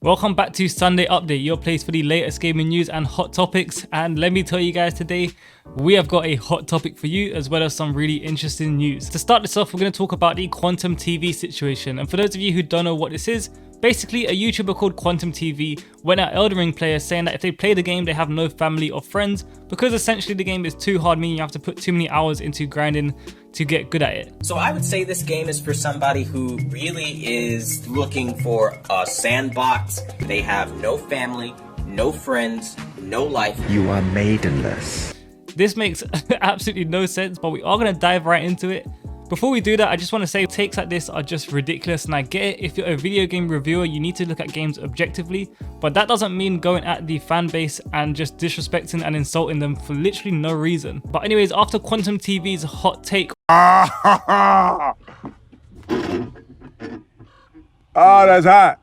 Welcome back to Sunday Update, your place for the latest gaming news and hot topics. And let me tell you guys today, we have got a hot topic for you as well as some really interesting news. To start this off, we're going to talk about the Quantum TV situation. And for those of you who don't know what this is, basically a YouTuber called Quantum TV went at Elden Ring players saying that if they play the game, they have no family or friends because essentially the game is too hard, meaning you have to put too many hours into grinding to get good at it. So I would say this game is for somebody who really is looking for a sandbox. They have no family, no friends, no life. You are maidenless. This makes absolutely no sense, but we are going to dive right into it. Before we do that, I just want to say takes like this are just ridiculous, and I get it. If you're a video game reviewer, you need to look at games objectively, but that doesn't mean going at the fan base and just disrespecting and insulting them for literally no reason. But anyways, after Quantum TV's hot take, Oh, that's hot.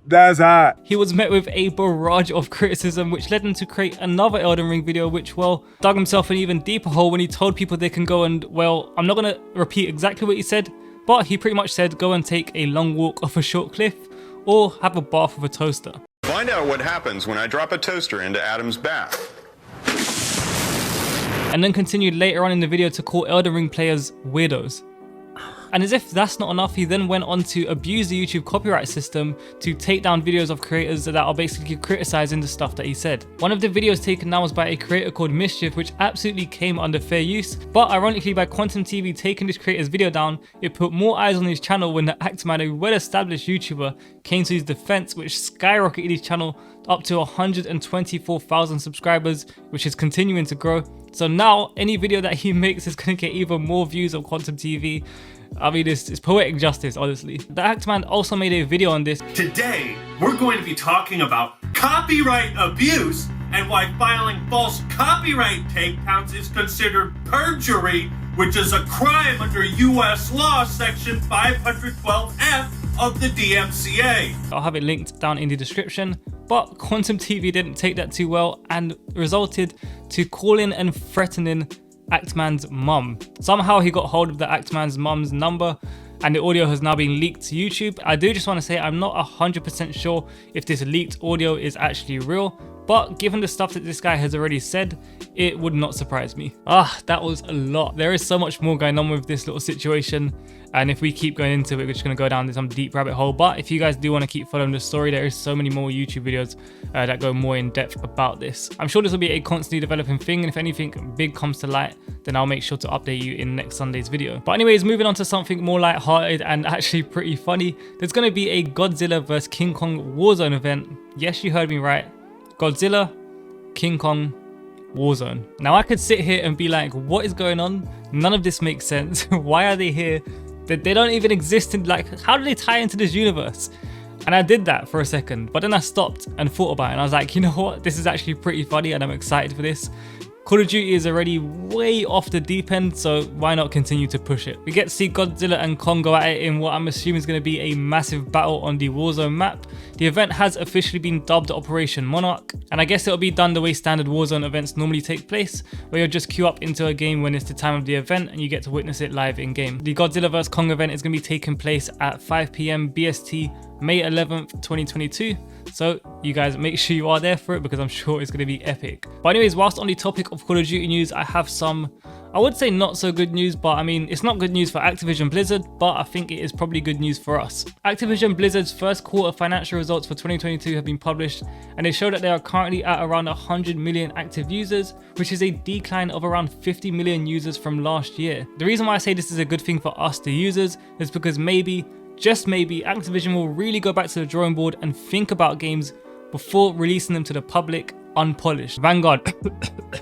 That's hot. he was met with a barrage of criticism, which led him to create another Elden Ring video, which, well, dug himself an even deeper hole when he told people they can go and, well, I'm not going to repeat exactly what he said, but he pretty much said go and take a long walk off a short cliff or have a bath with a toaster. Find out what happens when I drop a toaster into Adam's bath. And then continued later on in the video to call Elden Ring players weirdos. And as if that's not enough, he then went on to abuse the YouTube copyright system to take down videos of creators that are basically criticizing the stuff that he said. One of the videos taken down was by a creator called Mischief, which absolutely came under fair use, but ironically by Quantum TV taking this creator's video down, it put more eyes on his channel when the Actman, a well-established YouTuber, came to his defense, which skyrocketed his channel up to 124,000 subscribers, which is continuing to grow. So now any video that he makes is going to get even more views on Quantum TV. I mean, it's poetic justice, honestly. The Actman also made a video on this. Today, we're going to be talking about copyright abuse and why filing false copyright takedowns is considered perjury, which is a crime under US law section 512F of the DMCA. I'll have it linked down in the description. But Quantum TV didn't take that too well and resulted to calling and threatening Actman's mum. Somehow he got hold of the Actman's mum's number and the audio has now been leaked to YouTube. I do just want to say I'm not 100% sure if this leaked audio is actually real, but given the stuff that this guy has already said, it would not surprise me. That was a lot. There is so much more going on with this little situation, and if we keep going into it, we're just going to go down some deep rabbit hole. But if you guys do want to keep following the story, there is so many more YouTube videos that go more in depth about this. I'm sure this will be a constantly developing thing, and if anything big comes to light, then I'll make sure to update you in next Sunday's video. But anyways, moving on to something more light-hearted and actually pretty funny. There's going to be a Godzilla vs King Kong Warzone event. Yes, you heard me right. Godzilla, King Kong, Warzone. Now I could sit here and be like, what is going on? None of this makes sense. Why are they here? They don't even exist in, like, how do they tie into this universe? And I did that for a second, but then I stopped and thought about it and I was like, you know what? This is actually pretty funny and I'm excited for this. Call of Duty is already way off the deep end, so why not continue to push it? We get to see Godzilla and Kong go at it in what I'm assuming is going to be a massive battle on the Warzone map. The event has officially been dubbed Operation Monarch, and I guess it'll be done the way standard Warzone events normally take place, where you'll just queue up into a game when it's the time of the event and you get to witness it live in game. The Godzilla vs Kong event is going to be taking place at 5 PM BST May 11th, 2022. So you guys make sure you are there for it because I'm sure it's going to be epic. But anyways, whilst on the topic of Call of Duty news, I have some, I would say not so good news, but I mean, it's not good news for Activision Blizzard, but I think it is probably good news for us. Activision Blizzard's first quarter financial results for 2022 have been published, and they show that they are currently at around 100 million active users, which is a decline of around 50 million users from last year. The reason why I say this is a good thing for us, the users, is because maybe, just maybe, Activision will really go back to the drawing board and think about games before releasing them to the public unpolished. Vanguard.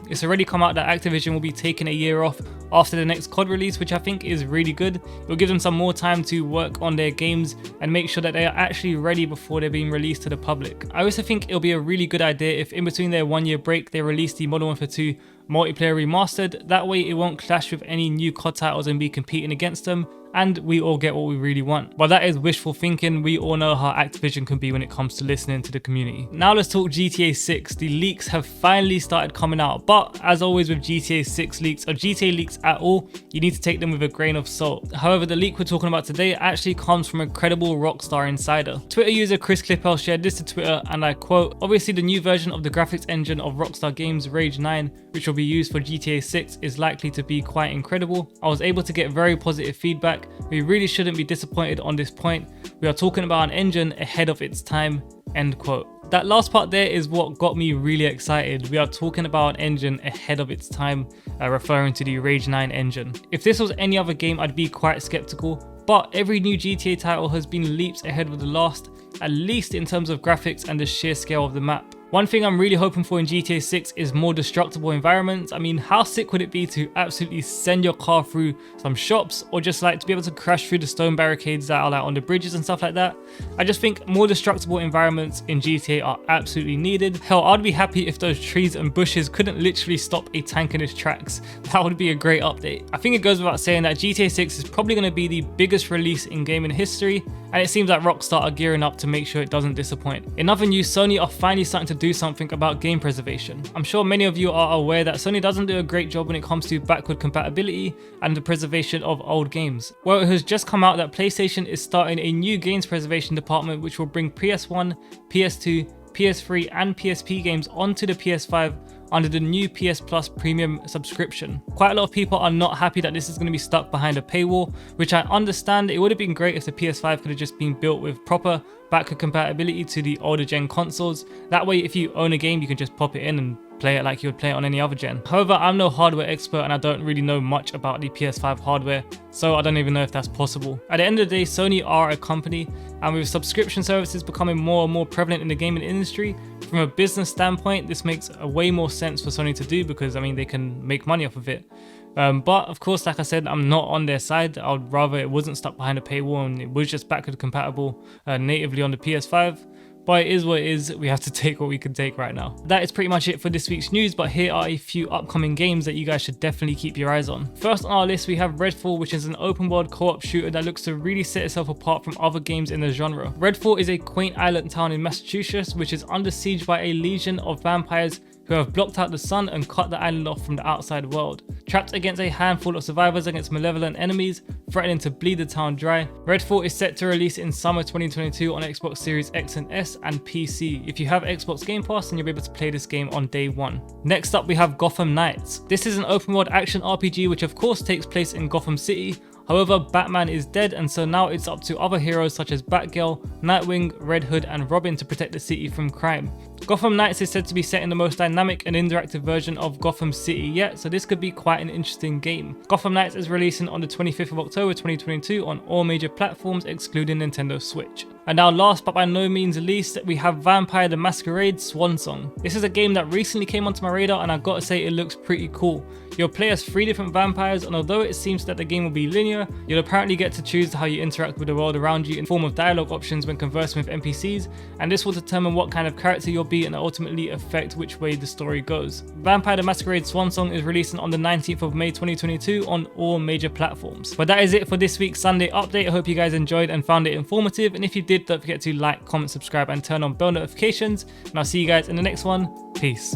It's already come out that Activision will be taking a year off after the next COD release, which I think is really good. It will give them some more time to work on their games and make sure that they are actually ready before they're being released to the public. I also think it'll be a really good idea if in between their 1 year break they release the Modern Warfare 2 multiplayer remastered. That way it won't clash with any new COD titles and be competing against them. and we all get what we really want. But that is wishful thinking. We all know how Activision can be when it comes to listening to the community. Now let's talk GTA 6. The leaks have finally started coming out, but as always with GTA 6 leaks or GTA leaks at all, you need to take them with a grain of salt. However, the leak we're talking about today actually comes from a credible Rockstar insider. Twitter user Chris Clippel shared this to Twitter, and I quote, "Obviously the new version of the graphics engine of Rockstar Games Rage 9, which will be used for GTA 6, is likely to be quite incredible. I was able to get very positive feedback. We really shouldn't be disappointed on this point. We are talking about an engine ahead of its time," end quote. That last part there is what got me really excited. We are talking about an engine ahead of its time, referring to the Rage 9 engine. If this was any other game, I'd be quite skeptical, but every new GTA title has been leaps ahead of the last, at least in terms of graphics and the sheer scale of the map. One thing I'm really hoping for in GTA 6 is more destructible environments. I mean, how sick would it be to absolutely send your car through some shops, or just like to be able to crash through the stone barricades that are like on the bridges and stuff like that? I just think more destructible environments in GTA are absolutely needed. Hell, I'd be happy if those trees and bushes couldn't literally stop a tank in its tracks. That would be a great update. I think it goes without saying that GTA 6 is probably going to be the biggest release in gaming history, and it seems like Rockstar are gearing up to make sure it doesn't disappoint. In other news, Sony are finally starting to do something about game preservation. I'm sure many of you are aware that Sony doesn't do a great job when it comes to backward compatibility and the preservation of old games. Well, it has just come out that PlayStation is starting a new games preservation department which will bring PS1, PS2, PS3 and PSP games onto the PS5 under the new PS Plus premium subscription. Quite a lot of people are not happy that this is going to be stuck behind a paywall, which I understand. It would have been great if the PS5 could have just been built with proper backward compatibility to the older gen consoles. That way, if you own a game, you can just pop it in and play it like you would play it on any other gen. However, I'm no hardware expert and I don't really know much about the PS5 hardware, so I don't even know if that's possible. At the end of the day, Sony are a company, and with subscription services becoming more and more prevalent in the gaming industry, from a business standpoint, this makes a way more sense for Sony to do, because I mean, they can make money off of it. But of course, like I said, I'm not on their side. I would rather it wasn't stuck behind a paywall and it was just backward compatible natively on the PS5. But it is what it is. We have to take what we can take right now. That is pretty much it for this week's news, but here are a few upcoming games that you guys should definitely keep your eyes on. First on our list, we have Redfall, which is an open world co-op shooter that looks to really set itself apart from other games in the genre. Redfall is a quaint island town in Massachusetts, which is under siege by a legion of vampires who have blocked out the sun and cut the island off from the outside world. Trapped against a handful of survivors against malevolent enemies, threatening to bleed the town dry, Redfall is set to release in summer 2022 on Xbox Series X and S and PC. If you have Xbox Game Pass, then you'll be able to play this game on day one. Next up, we have Gotham Knights. This is an open world action RPG which of course takes place in Gotham City. However, Batman is dead, and so now it's up to other heroes such as Batgirl, Nightwing, Red Hood and Robin to protect the city from crime. Gotham Knights is said to be set in the most dynamic and interactive version of Gotham City yet, so this could be quite an interesting game. Gotham Knights is releasing on the 25th of October 2022 on all major platforms excluding Nintendo Switch. And now last but by no means least, we have Vampire the Masquerade Swan Song. This is a game that recently came onto my radar and I gotta say it looks pretty cool. You'll play as 3 different vampires, and although it seems that the game will be linear, you'll apparently get to choose how you interact with the world around you in form of dialogue options when conversing with NPCs, and this will determine what kind of character you'll be and ultimately affect which way the story goes. Vampire the Masquerade Swan Song is releasing on the 19th of May 2022 on all major platforms. But that is it for this week's Sunday update. I hope you guys enjoyed and found it informative, and if you did, don't forget to like, comment, subscribe and turn on bell notifications, and I'll see you guys in the next one. Peace.